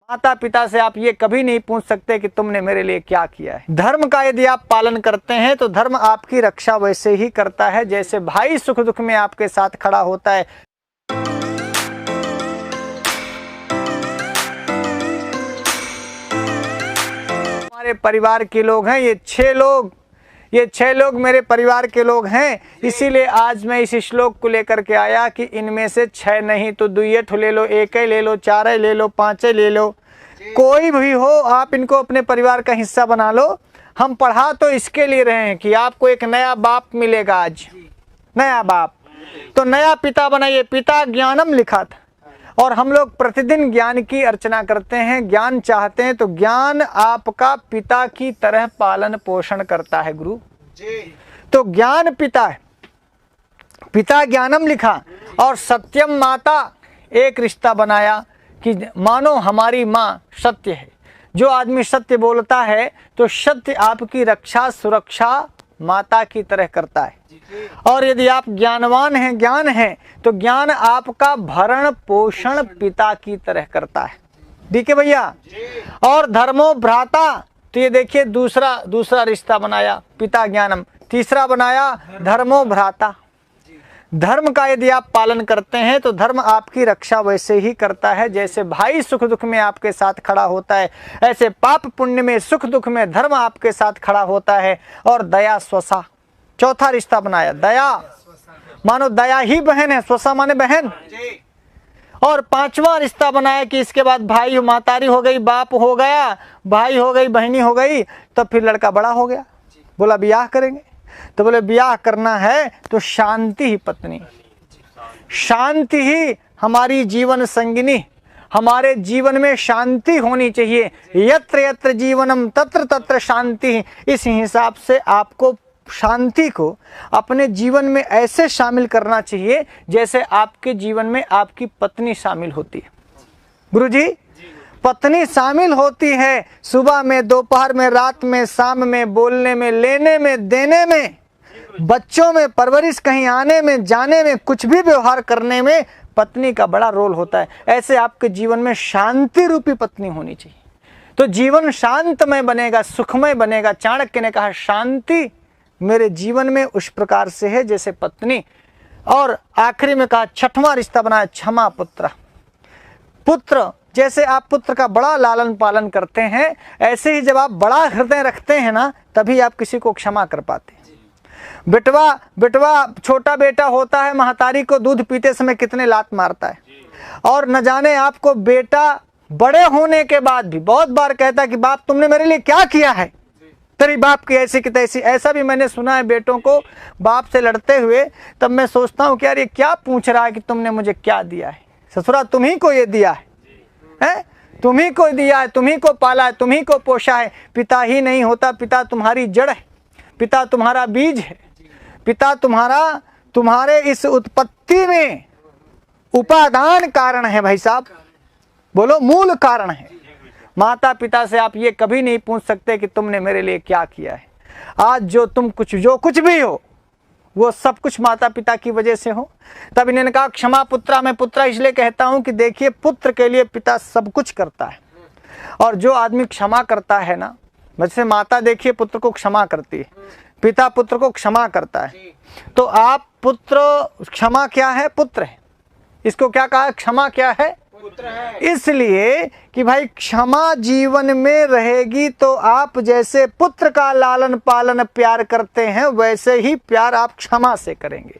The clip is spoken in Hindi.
माता पिता से आप ये कभी नहीं पूछ सकते कि तुमने मेरे लिए क्या किया है। धर्म का यदि आप पालन करते हैं तो धर्म आपकी रक्षा वैसे ही करता है जैसे भाई सुख दुख में आपके साथ खड़ा होता है। हमारे परिवार के लोग हैं ये 6 लोग मेरे परिवार के लोग हैं। इसीलिए आज मैं इस श्लोक को लेकर के आया कि इनमें से 6 नहीं तो 2 ले लो, 1 ले लो, 4 ले लो, 5 ले लो, कोई भी हो, आप इनको अपने परिवार का हिस्सा बना लो। हम पढ़ा तो इसके लिए रहे हैं कि आपको एक नया बाप मिलेगा। आज नया बाप तो नया पिता बनाइए। पिता ज्ञानम लिखा था और हम लोग प्रतिदिन ज्ञान की अर्चना करते हैं, ज्ञान चाहते हैं तो ज्ञान आपका पिता की तरह पालन पोषण करता है गुरु जी। तो ज्ञान पिता है, पिता ज्ञानम लिखा और सत्यम माता, एक रिश्ता बनाया कि मानो हमारी माँ सत्य है। जो आदमी सत्य बोलता है तो सत्य आपकी रक्षा सुरक्षा माता की तरह करता है। और यदि आप ज्ञानवान हैं, ज्ञान है तो ज्ञान आपका भरण पोषण पिता की तरह करता है। ठीक है भैया। और धर्मो भ्राता, तो ये देखिए दूसरा रिश्ता बनाया पिता ज्ञानम। तीसरा बनाया धर्मो भ्राता। धर्म का यदि आप पालन करते हैं तो धर्म आपकी रक्षा वैसे ही करता है जैसे भाई सुख दुख में आपके साथ खड़ा होता है, ऐसे पाप पुण्य में सुख दुख में धर्म आपके साथ खड़ा होता है। और दया स्वसा, चौथा रिश्ता बनाया दया, मानो दया ही बहन है, स्वसा माने बहन। और 5वां रिश्ता बनाया कि इसके बाद भाई मातारी हो गई, बाप हो गया, भाई हो गई, बहनी हो गई, तब फिर लड़का बड़ा हो गया, बोला ब्याह करेंगे। तो बोले ब्याह करना है तो शांति ही पत्नी, शांति ही हमारी जीवन संगिनी, हमारे जीवन में शांति होनी चाहिए। यत्र यत्र जीवनम तत्र तत्र शांति। इस हिसाब से आपको शांति को अपने जीवन में ऐसे शामिल करना चाहिए जैसे आपके जीवन में आपकी पत्नी शामिल होती है। गुरुजी, पत्नी शामिल होती है सुबह में, दोपहर में, रात में, शाम में, बोलने में, लेने में, देने में, बच्चों में परवरिश, कहीं आने में, जाने में, कुछ भी व्यवहार करने में पत्नी का बड़ा रोल होता है। ऐसे आपके जीवन में शांति रूपी पत्नी होनी चाहिए तो जीवन शांतमय बनेगा, सुखमय बनेगा। चाणक्य ने कहा शांति मेरे जीवन में उस प्रकार से है जैसे पत्नी। और आखिरी में कहा 6वां रिश्ता बनाया क्षमा पुत्र। पुत्र, जैसे आप पुत्र का बड़ा लालन पालन करते हैं ऐसे ही जब आप बड़ा हृदय रखते हैं ना तभी आप किसी को क्षमा कर पाते हैं। बेटवा छोटा बेटा होता है, महतारी को दूध पीते समय कितने लात मारता है। और न जाने आपको बेटा बड़े होने के बाद भी बहुत बार कहता है कि बाप तुमने मेरे लिए क्या किया है, तेरी बाप की ऐसी की तैसी। ऐसा भी मैंने सुना है बेटों को बाप से लड़ते हुए। तब मैं सोचता हूँ कि यार ये क्या पूछ रहा है कि तुमने मुझे क्या दिया है। ससुरा तुम्ही को ये दिया है, तुम्ही को दिया है, तुम्ही को पाला है, तुम्ही को पोषा है। पिता ही नहीं होता, पिता तुम्हारी जड़ है, पिता तुम्हारा बीज है, पिता तुम्हारे इस उत्पत्ति में उपादान कारण है। भाई साहब बोलो, मूल कारण है। माता पिता से आप ये कभी नहीं पूछ सकते कि तुमने मेरे लिए क्या किया है। आज जो कुछ भी हो वो सब कुछ माता पिता की वजह से हो। तब इन्होंने कहा क्षमा पुत्रा। मैं पुत्रा इसलिए कहता हूं कि देखिए पुत्र के लिए पिता सब कुछ करता है। और जो आदमी क्षमा करता है ना, जैसे माता देखिए पुत्र को क्षमा करती है, पिता पुत्र को क्षमा करता है। तो आप पुत्र, क्षमा क्या है? पुत्र है। इसको क्या कहा? क्षमा क्या है? पुत्र है। इसलिए कि भाई क्षमा जीवन में रहेगी तो आप जैसे पुत्र का लालन पालन प्यार करते हैं वैसे ही प्यार आप क्षमा से करेंगे।